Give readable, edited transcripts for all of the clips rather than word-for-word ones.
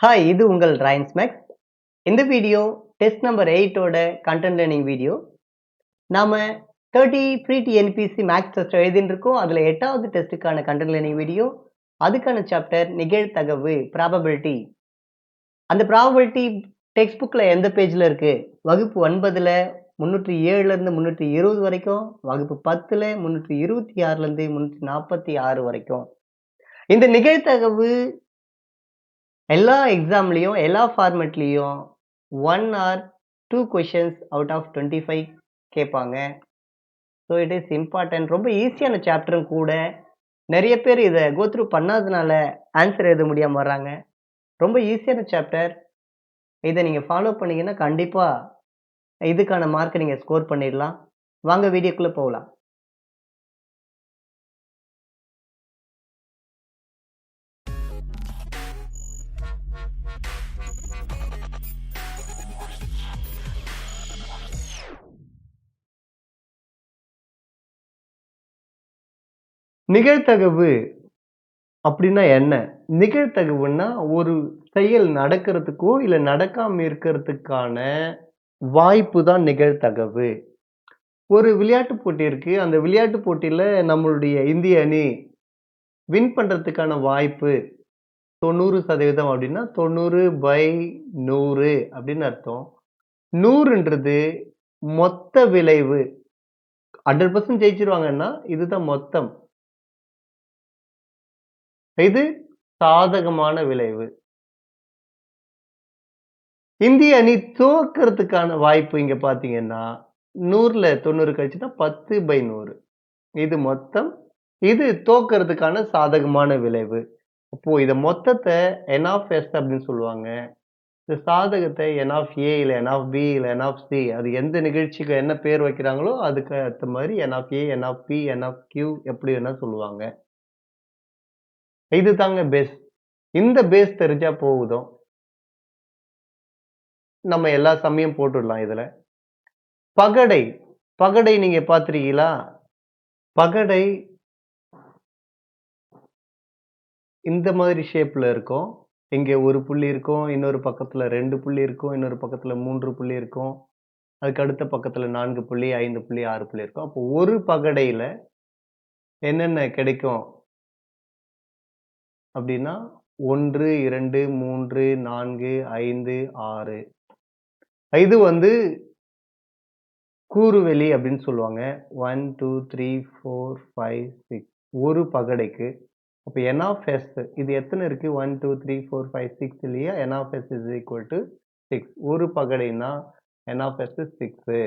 Hi, இது உங்கள் rhymes maths. இந்த வீடியோ டெஸ்ட் நம்பர் 8 ஓட கண்டென்ட் லேர்னிங் வீடியோ. நாம 30 ப்ரீ டிஎன்பிஎஸ்சி மேக்ஸ் டெஸ்ட் எழுதிட்டு இருக்கோம். அதுல 8வது டெஸ்ட்டுக்கான கண்டென்ட் லேர்னிங் வீடியோ. அதுக்கான சாப்டர் நிகழ்தகவு, ப்ராபபிலிட்டி. அந்த ப்ராபபிலிட்டி டெக்ஸ்ட் புக்ல எந்த பேஜ்ல இருக்கு? வகுப்பு 9ல 307ல இருந்து 320 வரைக்கும், வகுப்பு 10ல 326ல இருந்து 346 வரைக்கும். இந்த நிகழ்தகவு எல்லா எக்ஸாம்லயும் எல்லா ஃபார்மேட்லயும் 1 or 2 questions out of 25 கேட்பாங்க. So it is important. ரொம்ப ஈஸியான சாப்டரும் கூட. நிறைய பேர் இதை கோ த்ரூ பண்ணாதனால ஆன்சர் எழுத முடியாம வர்றாங்க. ரொம்ப ஈஸியான சாப்டர். இதை நீங்க ஃபாலோ பண்ணீங்கன்னா கண்டிப்பா இதுக்கான மார்க்கை நீங்க ஸ்கோர் பண்ணிடலாம். வாங்க வீடியோக்குள்ள போகலாம். நிகழ்தகவு அப்படின்னா என்ன? நிகழ்தகவுன்னா ஒரு செயல் நடக்கிறதுக்கோ இல்ல நடக்காம இருக்கிறதுக்கான வாய்ப்பு தான் நிகழ்தகவு. ஒரு விளையாட்டு போட்டி இருக்கு. அந்த விளையாட்டு போட்டியில நம்மளுடைய இந்திய அணி வின் பண்றதுக்கான வாய்ப்பு 90% அப்படின்னா 90/100 அப்படின்னு அர்த்தம். 100ன்றது மொத்த விளைவு. 100% ஜெயிச்சிருவாங்கன்னா இதுதான் மொத்தம். இது சாதகமான விளைவு. இந்திய அணி தோற்கிறதுக்கான வாய்ப்பு இங்க பாத்தீங்கன்னா 100ல 90 கழிச்சுன்னா 10/100. இது மொத்தம். இது தோற்கிறதுக்கான சாதகமான விளைவு. அப்போ இத மொத்தத்தை n of s அப்படின்னு சொல்லுவாங்க. இந்த சாதகத்தை n of a இல்ல n of b இல்ல n of c, அது எந்த நிகழ்ச்சிக்கு என்ன பேர் வைக்கிறாங்களோ அதுக்கு ஏத்த மாதிரி n of a, n of p, n of q எப்படி வேணா சொல்லுவாங்க. இது தாங்க பேஸ். இந்த பேஸ் தெரிஞ்சா போகுதும். நம்ம எல்லா சமயம் போட்டுடலாம் இதுல. பகடை. பகடை நீங்க பாத்திருக்கீங்களா? பகடை இந்த மாதிரி ஷேப்ல இருக்கும். இங்க ஒரு புள்ளி இருக்கும், இன்னொரு பக்கத்துல 2 புள்ளி இருக்கும், இன்னொரு பக்கத்துல 3 புள்ளி இருக்கும், அதுக்கு அடுத்த பக்கத்துல 4 புள்ளி, 5 புள்ளி, 6 புள்ளி இருக்கும். அப்போ ஒரு பகடையில என்னென்ன கிடைக்கும் அப்படின்னா 1, 2, 3, 4, 5, 6. இது வந்து கூறுவெளி அப்படின்னு சொல்லுவாங்க. 1, 2, 3, 4, 5, 6 ஒரு பகடைக்கு. அப்ப n of s இது எத்தனை இருக்கு? 1, 2, 3, 4, 5, 6 இல்லையா? n of s is equal to 6. ஒரு பகடைனா n of s is 6.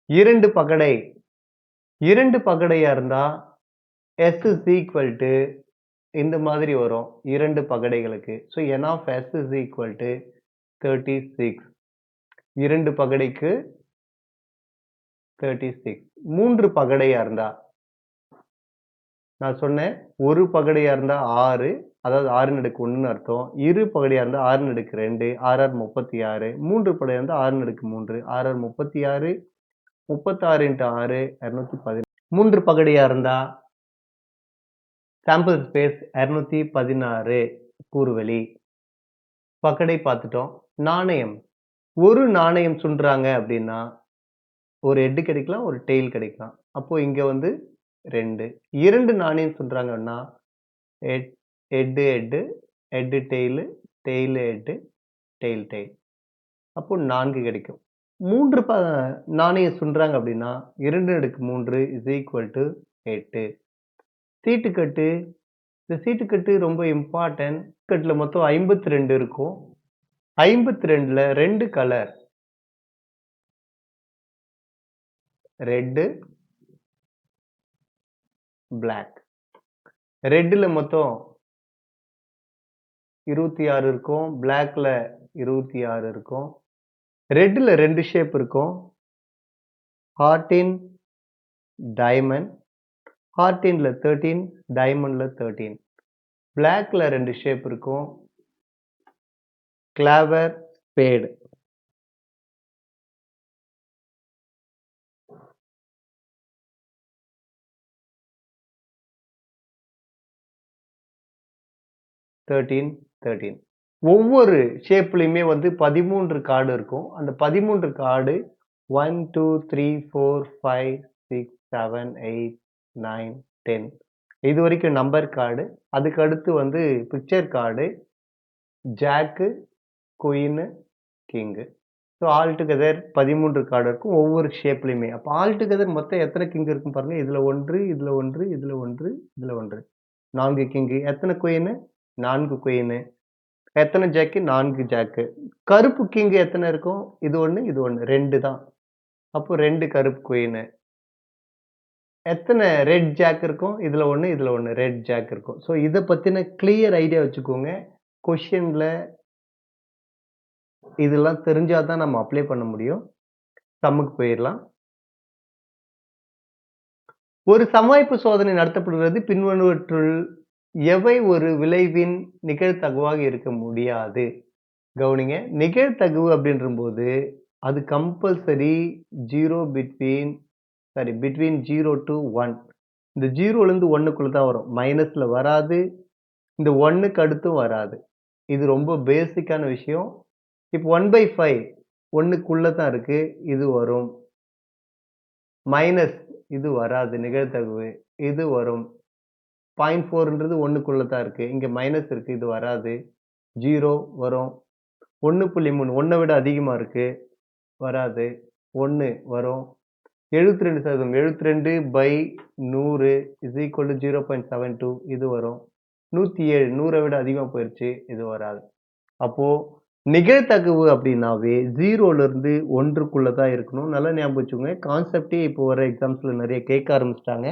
இரண்டு பகடை. இரண்டு பகடையா இருந்தா s is equal to இந்த மாதிரி வரும். இரண்டு பகடைகளுக்கு. So n of s is equal to 36. இரண்டு பகடைக்கு 36. மூன்று பகடையா இருந்தா நான் சொன்னேன் ஒரு பகடையா இருந்தா 6, அதாவது 6/1ன்னு அர்த்தம். இரு பகடையா இருந்தா 6/2, 6 36. மூன்று பகடையா இருந்தா 6/3, 6 36, 36 × 6 216. மூன்று பகடையா இருந்தா சாம்பிள் ஸ்பேஸ் 216 கூறுவெளி. பகடை பார்த்துட்டோம். நாணயம். ஒரு நாணயம் சுன்றாங்க அப்படின்னா ஒரு ஹெட் கிடைக்கலாம், ஒரு டெயில் கிடைக்கலாம். அப்போ இங்க வந்து 2. இரண்டு நாணயம் சொல்றாங்கன்னா head head head tail tail head tail tail. அப்போ 4 கிடைக்கும். மூன்று நாணயம் சொல்றாங்க அப்படின்னா 2/3 is equal to 8. சீட்டுக்கட்டு. இந்த சீட்டுக்கட்டு ரொம்ப இம்பார்ட்டன்ட். கட்டுல மொத்தம் 52 இருக்கும். 52ல 2 கலர், ரெட், பிளாக். ரெட்ல மொத்தம் 26 இருக்கும், பிளாக்ல 26 இருக்கும். ரெட்ல 2 ஷேப் இருக்கும். ஹார்டின், டைமண்ட். ஹார்டின்ல 13, டைமண்ட்ல 13. பிளாக்ல 2 ஷேப் இருக்கும். Clover, spade. ஒவ்வொரு ஷேப்லயுமே வந்து 13 கார்டு இருக்கும். அந்த 13 கார்டு 1, 2, 3, 4, 5, 6, 7, 8, 9, 10 இது வரைக்கும் நம்பர் கார்டு. அதுக்கு அடுத்து வந்து picture card, jack, queen, king. So all together 13 card இருக்கும் ஒவ்வொரு ஷேப்லயுமே. அப்போ ஆல் டுகெதர் மொத்தம் எத்தனை கிங் இருக்கும் பாருங்க. இதுல 1, இதுல 1, இதுல 1, இதுல 1. 4 கிங்கு. எத்தனை குயின்? 4 குயின். எத்தனை ஜாக்கு? 4 ஜாக்கு. கருப்பு கிங் எத்தனை இருக்கும்? இது 1, இது 1. 2 தான். அப்போ 2 கருப்பு குயின். எத்தனை ரெட் ஜாக் இருக்கும்? இதுல 1, இதுல 1. ரெட் ஜாக் இருக்கும். ஸோ இதை பத்தின கிளியர் ஐடியா வச்சுக்கோங்க. கொஸ்டின்ல இதெல்லாம் தெரிஞ்சாதான் நம்ம அப்ளை பண்ண முடியும். சம்முக்கு போயிடலாம். ஒரு சமவாய்ப்பு சோதனை நடத்தப்படுகிறது பின்வருவற்றுள் எவை ஒரு விளைவின் நிகழ்தகவாக இருக்க முடியாது? கவனிங்க. நிகழ்தகவு அப்படின்றபோது அது கம்பல்சரி 0 பிட்வீன் 0 to 1. இந்த 0ல இருந்து 1க்குள்ள தான் வரும். மைனஸ்ல வராது. இந்த 1க்கு அடுத்தும் வராது. இது ரொம்ப பேசிக்கான விஷயம். இப்போ 1/5 1க்குள்ள தான் இருக்கு. இது வரும். மைனஸ் இது வராது நிகழ்தகவு. இது வரும். 0.4ன்றது 1க்குள்ள தான் இருக்கு. இங்க மைனஸ் இருக்கு. இது வராது. 0 வரும். 1.3 1 விட அதிகமா இருக்கு. வராது. 1 வரும். 72% 72/100 is equal to 0.72 இது வரும். 107 100 விட அதிகமா போயிருச்சு. இது வராது. அப்போ நிகழ்தகவு அப்படின்னாவே 0ல இருந்து 1க்குள்ள தான் இருக்கணும். நல்லா ஞாபகம் வச்சுக்கோங்க. கான்செப்டே இப்போ வர எக்ஸாம்ஸ்ல நிறைய கேட்க ஆரம்பிச்சிட்டாங்க.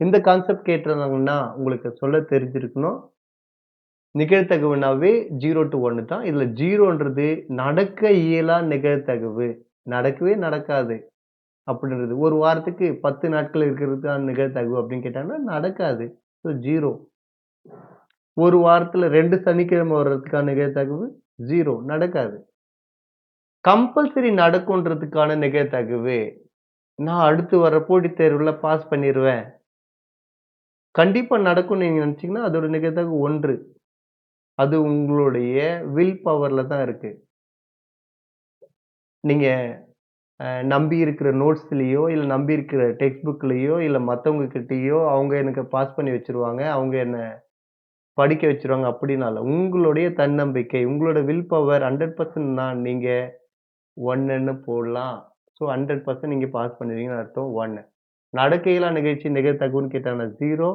இந்த கான்செப்ட் கேட்டிருந்தாங்கன்னா உங்களுக்கு சொல்ல தெரிஞ்சிருக்கணும். நிகழ்தகவுனாவே 0 to 1 தான். இதுல 0ன்றது நடக்க இயலா நிகழ்தகவு. நடக்கவே நடக்காது அப்படின்றது. ஒரு வாரத்துக்கு 10 நாட்கள் இருக்கிறது தான் நிகழ்தகவு அப்படின்னு கேட்டாங்கன்னா நடக்காது. ஸோ 0. ஒரு வாரத்துல 2 சனிக்கிழமை வர்றதுக்கான நிகழ்தகவு 0 நடக்காது. கம்பல்சரி நடக்கும்ன்றதுக்கான நிகழ்தகவு நான் அடுத்து வர போட்டித் தேர்வுல பாஸ் பண்ணிடுவேன். கண்டிப்பா நடக்கும்னு நீங்க நினைச்சீங்கன்னா அதோட நிகழ்தகவு 1. அது உங்களுடைய வில் பவர்ல தான் இருக்கு. நீங்க நம்பி இருக்கிற நோட்ஸ்லயோ இல்ல நம்பி இருக்கிற டெக்ஸ்ட் புக்லயோ இல்ல மத்தவங்க கிட்டயோ அவங்க எனக்கு பாஸ் பண்ணி வச்சிருவாங்க. அவங்க என்ன படிக்க வச்சிருவாங்க அப்படின்னா இல்ல. உங்களுடைய தன்னம்பிக்கை, உங்களோட வில் பவர் 100% தான் நீங்க 1ன்னு போடலாம். ஸோ 100% நீங்க பாஸ் பண்ணுவீங்கன்னு அர்த்தம் 1. நடக்கையிலா நிகழ்ச்சி நிகழ்தகவுன்னு கேட்டாங்கன்னா 0.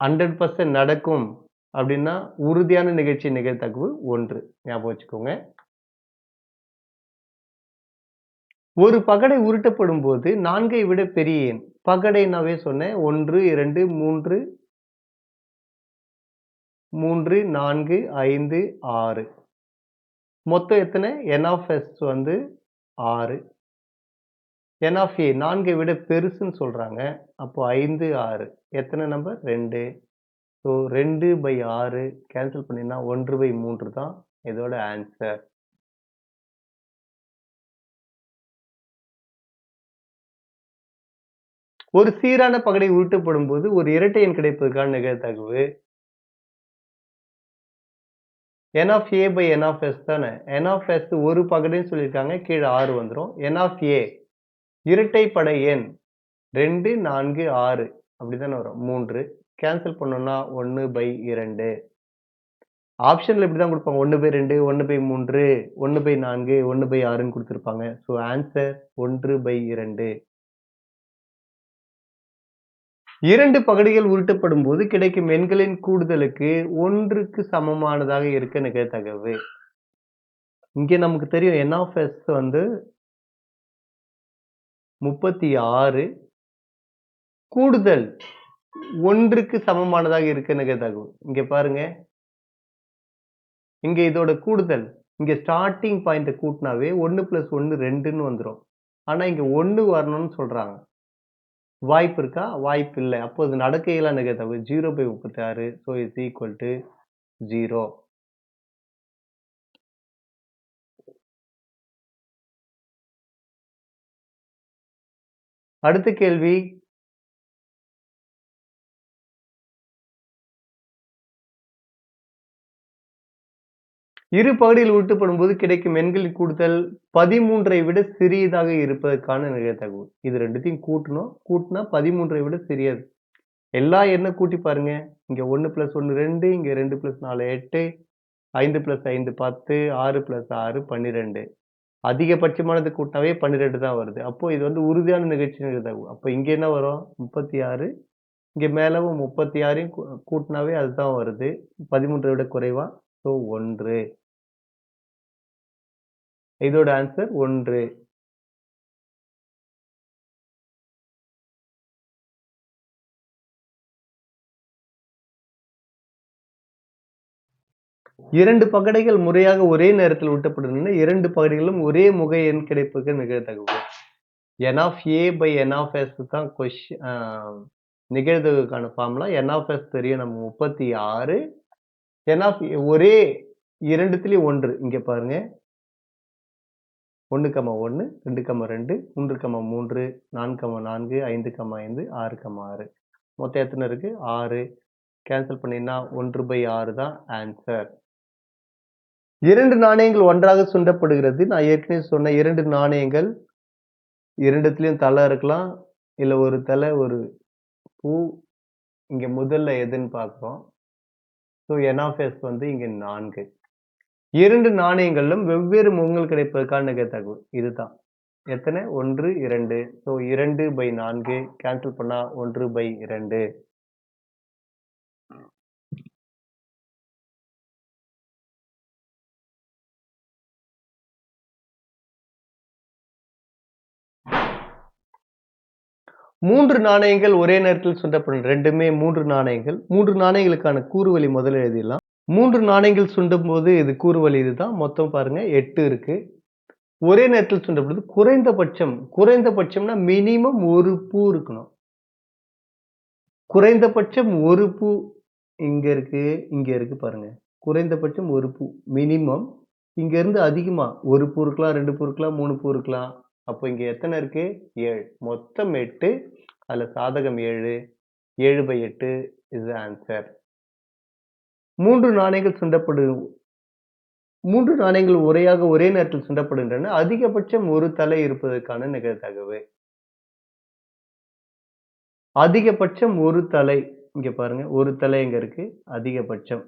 100% நடக்கும் அப்படின்னா உறுதியான நிகழ்ச்சி நிகழ்தகவு 1. ஞாபகம் வச்சுக்கோங்க. ஒரு பகடை உருட்டப்படும் போது 4ஐ விட பெரிய எண். பகடைனாவே சொன்னேன். 1, 2, 3, 4, 5, 6. மொத்தம் எத்தனை? n of s வந்து 6. n of a 4ஐ விட பெருசுன்னு சொல்றாங்க. அப்போ 5, 6. எத்தனை நம்பர்? 2. ஸோ 2/6 கேன்சல் பண்ணினா 1/3 தான் இதோட ஆன்சர். ஒரு சீரான பகடை உருட்டப்படும் போது ஒரு இரட்டை எண் கிடைப்பதற்கான நிகழ்தகவு n of a by n of s தானே. n of s ஒரு பகடைன்னு சொல்லியிருக்காங்க. கீழே 6 வந்துரும். n of a இரட்டைப்படை எண் 2, 4, 6 அப்படிதானே வரும். 3 கேன்சல் பண்ணோம்னா 1/2. ஆப்ஷன்ல இப்படிதான் கொடுப்பாங்க. 1/2, 1/3, 1/4, 1/6ன்னு கொடுத்திருப்பாங்க. So answer 1/2. 2 பகடைகள் உருட்டப்படும் போது கிடைக்கும் எண்களின் கூடுதலுக்கு 1க்கு சமமானதாக இருக்க நிகழ்தகவு. இங்க நமக்கு தெரியும் n of s வந்து 36. கூடுதல் 1க்கு சமமானதாக இருக்க நிகழ்தகவு. இங்க பாருங்க. இங்க இதோட கூடுதல். இங்க ஸ்டார்டிங் பாயிண்ட கூட்டினாவே 1 + 1 2ன்னு வந்துரும். ஆனா இங்க 1 வரணும்னு சொல்றாங்க. வாய்ப்பு இருக்கா? வாய்ப்பு இல்ல. அப்போ இது நடக்க இயலா நிகழ்தகவு 0/36. So is equal to 0. அடுத்த கேள்வி இரு பகுதியில் உருட்டப்படும் போது கிடைக்கும் எண்களின் கூடுதல் 13ஐ விட சிறியதாக இருப்பதற்கான நிகழ்தகவு. இது ரெண்டுத்தையும் கூட்டணும். கூட்டினா 13ஐ விட சிறியது. எல்லா எண்ணை கூட்டி பாருங்க. இங்க 1 + 1 2, இங்க 2 + 4 8, 5 + 5 10, 6 + 6 12. அதிகபட்சமானது கூட்டினாவே 12 தான் வருது. அப்போ இது வந்து உறுதியான நிகழ்ச்சி நிகழ்தகவு. அப்போ இங்க என்ன வரும்? 36. இங்க மேலவும் 36யும் கூட்டினாவே அதுதான் வருது. 13ஐ விட குறைவா? ஸோ 1. இதோட ஆன்சர் 1. இரண்டு பகடைகள் முறையாக ஒரே நேரத்தில் ஊட்டப்படுகின்றன. இரண்டு பகடைகளும் ஒரே முக எண் கிடைப்பதற்கு நிகழ்தகவு. n of a by n of s தான் நிகழ்தகவுக்கான ஃபார்முலா. n of s தெரியும் நம்ம 36. n of ஒரே இரண்டுத்துலயும் 1. இங்க பாருங்க. 1, 1, 2, 2, 3, 3, 4, 4, 5, 5, 6, 6. மொத்தம் எத்தனை இருக்கு? 6. கேன்சல் பண்ணினா 1/6 தான் ஆன்சர். இரண்டு நாணயங்கள் ஒன்றாக சுண்டப்படுகிறது. நான் ஏற்கனவே சொன்ன இரண்டு நாணயங்கள் இரண்டுத்துலயும் தலை இருக்கலாம். இல்ல ஒரு தலை ஒரு பூ. இங்க முதல்ல எதுன்னு பார்க்கிறோம். ஸோ n of s வந்து இங்க 4. இரண்டு நாணயங்களிலும் வெவ்வேறு முகங்கள் கிடைப்பதற்கான நிகழ்தகவு இதுதான். எத்தனை? 1, 2. ஸோ 2/4 கேன்சல் பண்ணா 1/2. மூன்று நாணயங்கள் ஒரே நேரத்தில் சுண்டப்படும். ரெண்டுமே 3 நாணயங்கள். 3 நாணயங்களுக்கான கூறுவழி முதல்ல எழுதிடலாம். 3 நாணயங்கள் சுண்டும் போது இது கூறுவழி இதுதான். மொத்தம் பாருங்க 8 இருக்கு. ஒரே நேரத்தில் சுண்டப்படுது. குறைந்தபட்சம்னா மினிமம் ஒரு பூ இருக்கணும். குறைந்தபட்சம் ஒரு பூ இங்க இருக்கு பாருங்க. குறைந்தபட்சம் ஒரு பூ மினிமம். இங்க இருந்து அதிகமா ஒரு பூ இருக்கலாம், 2 பூ இருக்கலாம், 3 பூ இருக்கலாம். அப்போ இங்க எத்தனை இருக்கு? 7. மொத்தம் 8. அதுல சாதகம் 7. 7/8 is the answer. 3 நாணயங்கள் முறையாக ஒரே நேரத்தில் சுண்டப்படுகின்றன. அதிகபட்சம் ஒரு தலை இருப்பதற்கான நிகழ்தகவு. அதிகபட்சம் ஒரு தலை. இங்க பாருங்க. ஒரு தலை எங்க இருக்கு? அதிகபட்சம்.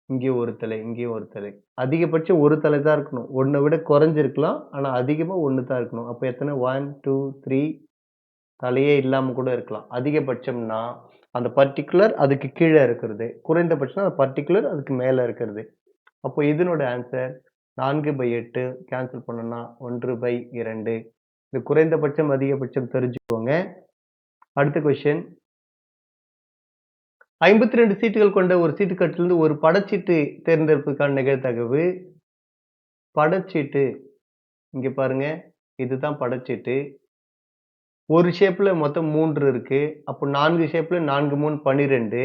இங்கே ஒரு தலை, இங்கே ஒரு தலை. அதிகபட்சம் ஒரு தலை தான் இருக்கணும். 1 விட குறைஞ்சிருக்கலாம். ஆனா அதிகமா 1 தான் இருக்கணும். அப்ப எத்தனை? 1, 2, 3 தலையே இல்லாம கூட இருக்கலாம். அதிகபட்சம்னா அந்த பர்ட்டிகுலர் அதுக்கு கீழே இருக்கிறது. குறைந்தபட்சம் அந்த பர்ட்டிகுலர் அதுக்கு மேல இருக்கிறது. அப்போ இதனோட ஆன்சர் 4/8 கேன்சல் பண்ணோம்னா 1/2. இது குறைந்தபட்சம் அதிகபட்சம் தெரிஞ்சுக்கோங்க. அடுத்த கொஸ்டின். 52 சீட்டுகள் கொண்ட ஒரு சீட்டுக்கட்டிலிருந்து ஒரு படச்சீட்டு தேர்ந்தெடுப்பதற்கான நிகழ்தகவு. படச்சீட்டு இங்க பாருங்க. இதுதான் படச்சீட்டு. ஒரு ஷேப்ல மொத்தம் 3 இருக்கு. அப்போ 4 ஷேப்ல 4, 3 12.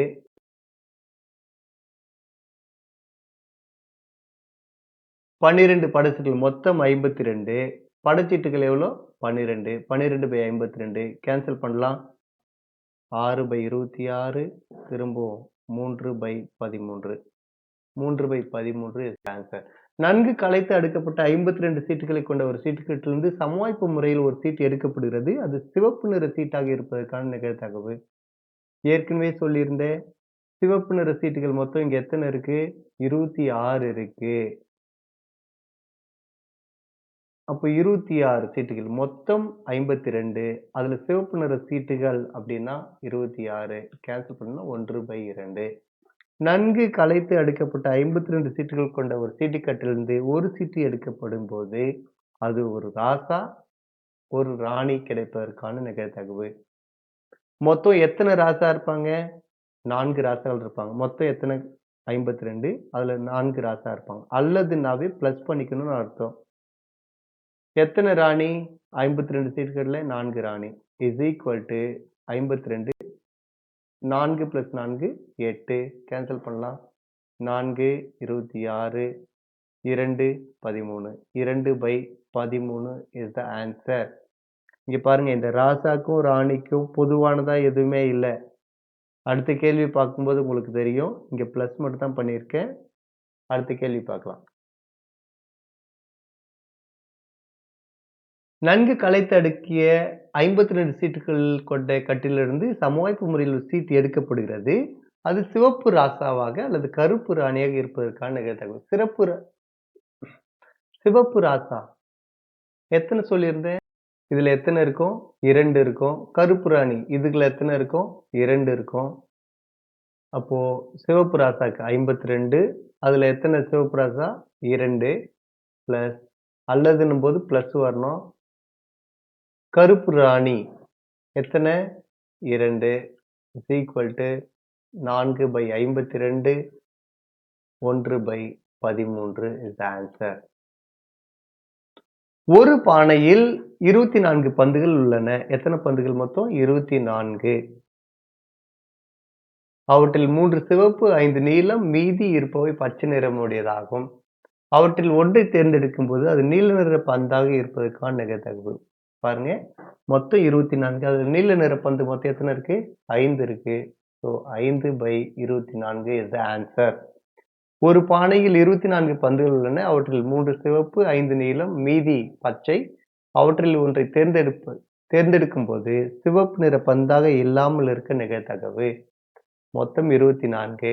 12 படச்சீட்டுகள் மொத்தம் 52. படச்சீட்டுகள் எவ்வளோ? 12. 12/52 கேன்சல் பண்ணலாம். 6/26 திரும்பவும் 3/13. 3/13 is ஆன்சர். நன்கு கலைத்து அடுக்கப்பட்ட 52 சீட்டுகளை கொண்ட ஒரு சீட்டுக்கட்டிலிருந்து சமவாய்ப்பு முறையில் ஒரு சீட்டு எடுக்கப்படுகிறது. அது சிவப்பு நிற சீட்டாக இருப்பதற்கான நிகழ்தகவு. ஏற்கனவே சொல்லியிருந்தேன். சிவப்பு நிற சீட்டுகள் மொத்தம் இங்க எத்தனை இருக்கு? 26 இருக்கு. அப்போ 26 சீட்டுகள் மொத்தம் 52. அதுல சிவப்பு நிற சீட்டுகள் அப்படின்னா 26. கேன்சல் பண்ணா 1/2. நன்கு கலைத்து அடுக்கப்பட்ட 52 சீட்டுகள் கொண்ட ஒரு சீட்டுக்கட்டிலிருந்து ஒரு சீட்டு எடுக்கப்படும் போது அது ஒரு ராசா ஒரு ராணி கிடைப்பதற்கான நிகழ்தகவு. மொத்தம் எத்தனை ராசா இருப்பாங்க? 4 ராசாக்கள் இருப்பாங்க. மொத்தம் எத்தனை? 52. அதுல 4 ராசா இருப்பாங்க. அல்லதுனாவே பிளஸ் பண்ணிக்கணும்னு அர்த்தம். எத்தனை ராணி? 52 சீட்டுகள்ல 4 ராணி இஸ் ஈக்குவல் டு 52. 4 + 4 8. கேன்சல் பண்ணலாம். 4 26. 2 13. 2/13 இஸ் த ஆன்சர். இங்க பாருங்க. இந்த ராசாக்கும் ராணிக்கும் பொதுவானதா எதுவுமே இல்லை. அடுத்த கேள்வி பார்க்கும்போது உங்களுக்கு தெரியும். இங்க பிளஸ் மட்டும் தான் பண்ணியிருக்கேன். அடுத்த கேள்வி பார்க்கலாம். நன்கு களைத்தடுக்கிய 52 சீட்டுகள் கொண்ட கட்டிலிருந்து சமவாய்ப்பு முறையில் ஒரு சீட் எடுக்கப்படுகிறது. அது சிவப்பு ராசாவாக அல்லது கருப்பு ராணியாக இருப்பதற்கான நிகழ்தகவு. சிவப்பு ராசா எத்தனை சொல்லியிருந்தேன்? இதுல எத்தனை இருக்கும்? 2 இருக்கும். கருப்பு ராணி இதுல எத்தனை இருக்கும்? 2 இருக்கும். அப்போ சிவப்பு ராசாக்கு 52. அதுல எத்தனை சிவப்பு ராசா? 2 பிளஸ் அல்லதுன்னும் போது பிளஸ் வரணும். கருப்பு ராணி எத்தனை? 2 is equal to 4/52 1/13 is the answer. ஒரு பானையில் 24 பந்துகள் உள்ளன. எத்தனை பந்துகள் மொத்தம்? 24. அவற்றில் 3 சிவப்பு 5 நீலம் மீதி இருப்பவை பச்சை நிறமுடையதாகும். அவற்றில் ஒன்றை தேர்ந்தெடுக்கும் போது அது நீல நிற பந்தாக இருப்பதற்கான நிகழ்தகவு. பாருங்க, மொத்தம் 24. அது நீல நிற பந்து மொத்தம் எத்தனை இருக்கு? 5 இருக்கு. So 5/24 is the answer. ஒரு பானையில் 24 பந்துகள் உள்ளன. அவற்றில் 3 சிவப்பு 5 நீலம் மீதி பச்சை. அவற்றில் ஒன்றை தேர்ந்தெடுக்கும் போது சிவப்பு நிற பந்தாக இல்லாமல் இருக்க நிகழ்தகவு. மொத்தம் 24.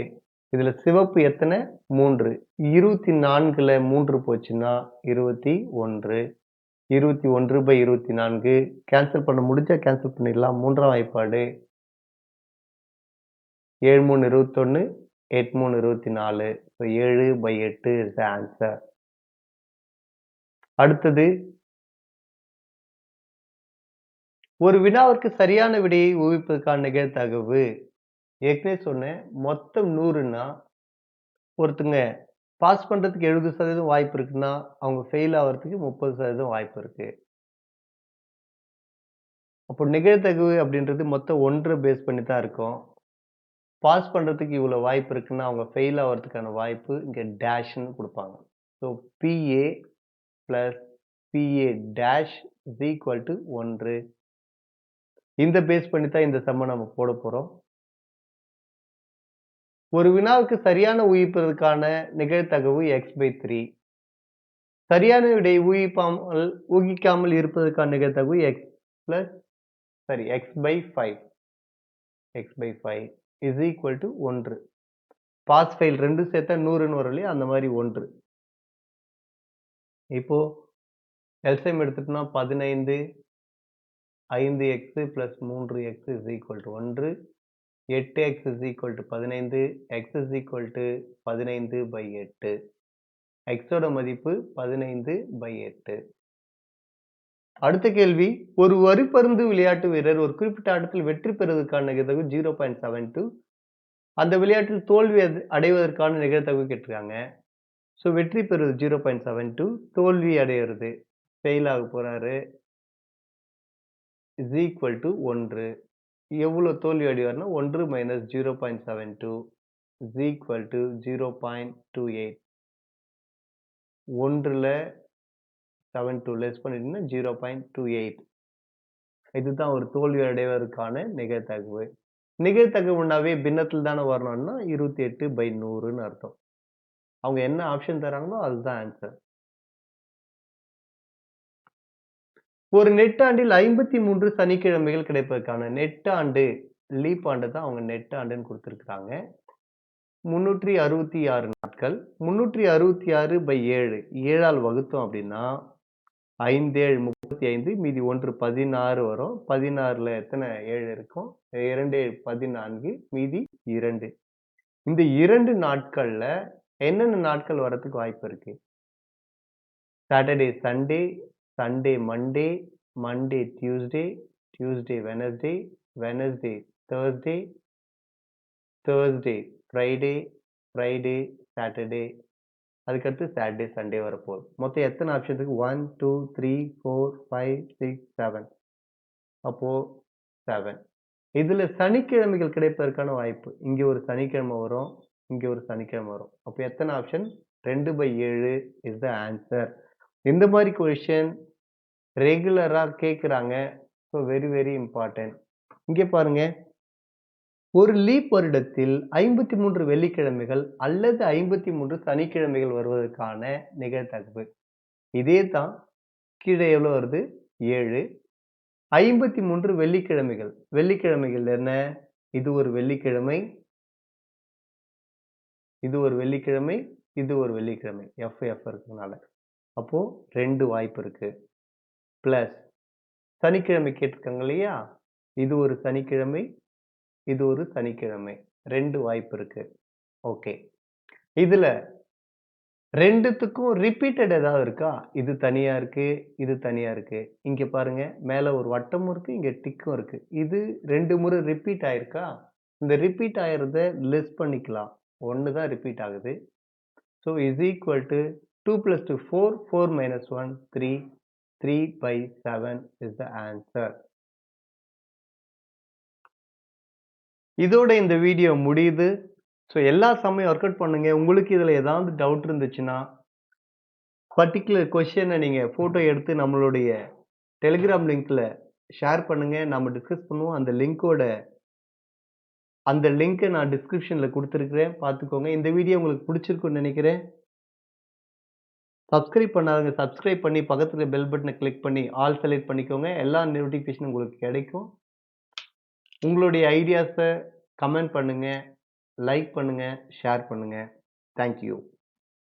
இதுல சிவப்பு எத்தனை? 3. 24ல 3 போச்சுன்னா 21. 21/24 கேன்சல் பண்ண முடிஞ்சா கேன்சல் பண்ணிடலாம். மூன்றாம் வாய்ப்பாடு 7 3 21 8 3 24. 7/8 is the answer. அடுத்தது, ஒரு வினாவிற்கு சரியான விடையை ஊகிப்பதற்கான நிகழ்தகவு. ஏற்கனவே சொன்னேன், மொத்தம் 100ன்னா ஒருத்தங்க பாஸ் பண்றதுக்கு 70% வாய்ப்பு இருக்குன்னா அவங்க ஃபெயில் ஆகிறதுக்கு 30% வாய்ப்பு இருக்கு. அப்போ நிகழ்தகவு அப்படின்றது மொத்தம் 1 பேஸ் பண்ணி தான் இருக்கும். பாஸ் பண்றதுக்கு இவ்வளவு வாய்ப்பு இருக்குன்னா அவங்க ஃபெயில் ஆகிறதுக்கான வாய்ப்பு இங்க டேஷ்னு கொடுப்பாங்க. So PA plus PA dash is equal to 1. இந்த பேஸ் பண்ணி தான் இந்த சம்ம நம்ம போட போறோம். ஒரு வினாவுக்கு சரியான ஊகிப்பதற்கான நிகழ்தகவு x/3. சரியான விடையை ஊகிக்காமல் இருப்பதற்கான நிகழ்தகவு x/5. x/5 is equal to 1. Pass fail ரெண்டும் சேர்த்தா 100ன்னு வரும் இல்லையா, அந்த மாதிரி 1. இப்போ எல்சிஎம் எடுத்துட்டோம்னா 15 5x plus 3x is equal to 1. 8x is equal to 15. x is equal to 15/8. x ஓட மதிப்பு 15/8. அடுத்த கேள்வி, ஒரு வரிப்பருந்து விளையாட்டு வீரர் ஒரு குறிப்பிட்ட ஆட்டத்தில் வெற்றி பெறுவதற்கான நிகழ்தகவு 0.72. அந்த விளையாட்டில் தோல்வி அடைவதற்கான நிகழ்தகவு கேட்டிருக்காங்க. ஸோ வெற்றி பெறுவது 0.72, தோல்வி அடையிறது ஃபெயில் ஆக போறாரு is equal to 1. எவ்வளவு தோல்வி அடைவார்னா 1 minus 0.72 is equal to 0.28. 1ல 72 less பண்ணிட்டீங்கன்னா 0.28. இதுதான் ஒரு தோல்வி அடைவதற்கான நிகழ்தகவு. நிகழ்தகவுனாவே பின்னத்தில் தானே வரணும்னா 28/100ன்னு அர்த்தம். அவங்க என்ன ஆப்ஷன் தராங்களோ அதுதான் ஆன்சர். ஒரு நெட்டாண்டில் 53 சனிக்கிழமைகள் கிடைப்பதற்கான நெட்டாண்டு லீப் ஆண்டு தான் அவங்க நெட்டாண்டுன்னு கொடுத்துருக்காங்க. 366 நாட்கள். 366/7 7ஆல் வகுத்தோம் அப்படின்னா 5 7 35, மீதி 1 16 வரும். 16ல எத்தனை 7 இருக்கும்? 2 7 14, மீதி 2. இந்த 2 நாட்கள்ல என்னென்ன நாட்கள் வரதுக்கு வாய்ப்பு இருக்கு? Saturday Sunday, Sunday Monday, Monday Tuesday, Tuesday Wednesday, Wednesday Thursday, Thursday Friday, Friday Saturday, அதுக்கடுத்து சாட்டர்டே சண்டே வரப்போகுது. மொத்தம் எத்தனை ஆப்ஷன்ஸுக்கு? 1 2 3 4 5 6 7. அப்போ 7. இதுல சனிக்கிழமைகள் கிடைப்பதற்கான வாய்ப்பு, இங்க ஒரு சனிக்கிழமை வரும், இங்க ஒரு சனிக்கிழமை வரும். அப்போ எத்தனை ஆப்ஷன்? 2/7 is the answer. இந்த மாதிரி கொஸ்டின் ரெகுலரா கேட்குறாங்க. So very very important. இங்கே பாருங்க, ஒரு லீப் வருடத்தில் 53 வெள்ளிக்கிழமைகள் அல்லது 53 சனிக்கிழமைகள் வருவதற்கான நிகழ்தகவு. இதே தான் கீழே எவ்வளவு வருது? 7. 53 வெள்ளிக்கிழமைகள். வெள்ளிக்கிழமைகள் என்ன? இது ஒரு வெள்ளிக்கிழமை, இது ஒரு வெள்ளிக்கிழமை, இது ஒரு வெள்ளிக்கிழமை. F இருக்கிறதுனால. அப்போ 2 வாய்ப்பு இருக்கு. பிளஸ் சனிக்கிழமை கேட்டிருக்காங்க இல்லையா? இது ஒரு சனிக்கிழமை, இது ஒரு சனிக்கிழமை. 2 வாய்ப்பு இருக்கு. ஓகே. இதுல 2த்துக்கும் ரிப்பீட்டட் ஏதாவது இருக்கா? இது தனியா இருக்கு, இது தனியா இருக்கு. இங்க பாருங்க, மேல ஒரு வட்டமும் இருக்கு, இங்க டிக்கும் இருக்கு. இது 2 முறை ரிப்பீட் ஆயிருக்கா? இந்த ரிப்பீட் ஆயிறத லெஸ் பண்ணிக்கலாம். 1 தான் ரிப்பீட் ஆகுது. So is equal to 2 plus 2 4, 4 minus 1 3, 3 by 7 is the answer. இதோட இந்த வீடியோ முடியுது. ஸோ எல்லா சமயம் ஒர்க் அவுட் பண்ணுங்க. உங்களுக்கு இதுல ஏதாவது டவுட் இருந்துச்சுன்னா பர்டிகுலர் கொஸ்டினை நீங்க போட்டோ எடுத்து நம்மளுடைய டெலிகிராம் லிங்க்ல ஷேர் பண்ணுங்க. நம்ம டிஸ்கஸ் பண்ணுவோம். அந்த லிங்கை நான் டிஸ்கிரிப்ஷன்ல கொடுத்துருக்கிறேன், பார்த்துக்கோங்க. இந்த வீடியோ உங்களுக்கு பிடிச்சிருக்குன்னு நினைக்கிறேன். சப்ஸ்கிரைப் பண்ணாதவங்க சப்ஸ்கிரைப் பண்ணி பக்கத்துல பெல் பட்டனை கிளிக் பண்ணி ஆல் செலக்ட் பண்ணிக்கோங்க. எல்லா நோட்டிஃபிகேஷனும் உங்களுக்கு கிடைக்கும். உங்களுடைய ஐடியாஸை கமெண்ட் பண்ணுங்க, லைக் பண்ணுங்க, ஷேர் பண்ணுங்க. தேங்க்யூ.